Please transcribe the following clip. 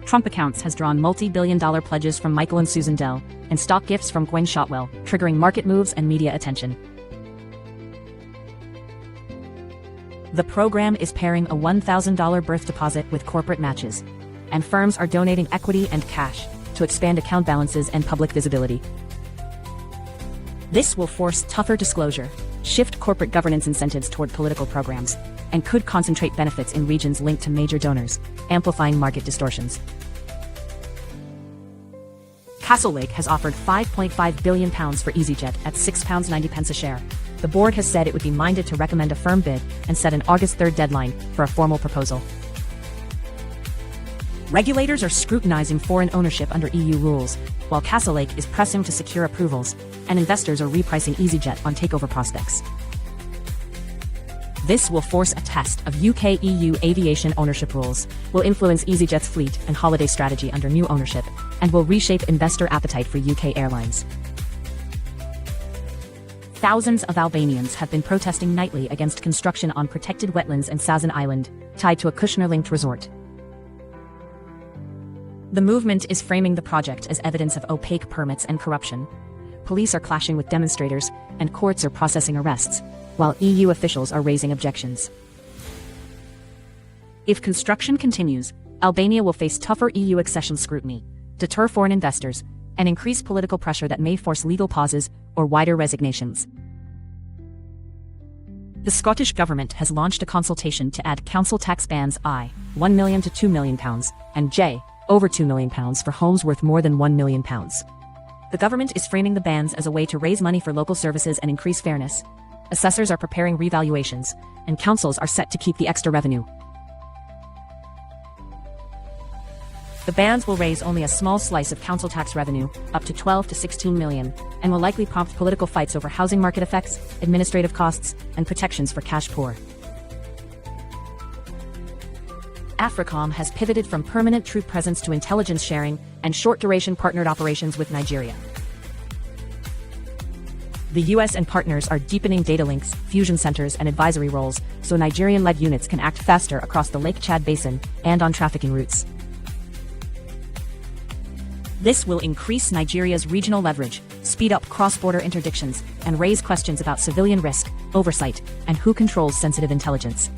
Trump accounts has drawn multi-billion-dollar pledges from Michael and Susan Dell, and stock gifts from Gwen Shotwell, triggering market moves and media attention. The program is pairing a $1,000 birth deposit with corporate matches, and firms are donating equity and cash to expand account balances and public visibility. This will force tougher disclosure, shift corporate governance incentives toward political programs, and could concentrate benefits in regions linked to major donors, amplifying market distortions. Castlelake has offered £5.5 billion for EasyJet at £6.90 a share. The board has said it would be minded to recommend a firm bid and set an August 3rd deadline for a formal proposal. Regulators are scrutinizing foreign ownership under EU rules, while Castlelake is pressing to secure approvals, and investors are repricing EasyJet on takeover prospects. This will force a test of UK-EU aviation ownership rules, will influence EasyJet's fleet and holiday strategy under new ownership, and will reshape investor appetite for UK airlines. Thousands of Albanians have been protesting nightly against construction on protected wetlands in Sazan Island, tied to a Kushner-linked resort. The movement is framing the project as evidence of opaque permits and corruption. Police are clashing with demonstrators, and courts are processing arrests, while EU officials are raising objections. If construction continues, Albania will face tougher EU accession scrutiny, deter foreign investors, and increase political pressure that may force legal pauses or wider resignations. The Scottish government has launched a consultation to add council tax bands I, £1 million to £2 million, and J, over £2 million for homes worth more than £1 million. The government is framing the bans as a way to raise money for local services and increase fairness. Assessors are preparing revaluations, and councils are set to keep the extra revenue. The bans will raise only a small slice of council tax revenue, up to 12 to 16 million, and will likely prompt political fights over housing market effects, administrative costs, and protections for cash poor. AFRICOM has pivoted from permanent troop presence to intelligence sharing and short-duration partnered operations with Nigeria. The US and partners are deepening data links, fusion centers, and advisory roles, so Nigerian-led units can act faster across the Lake Chad Basin and on trafficking routes. This will increase Nigeria's regional leverage, speed up cross-border interdictions, and raise questions about civilian risk, oversight, and who controls sensitive intelligence.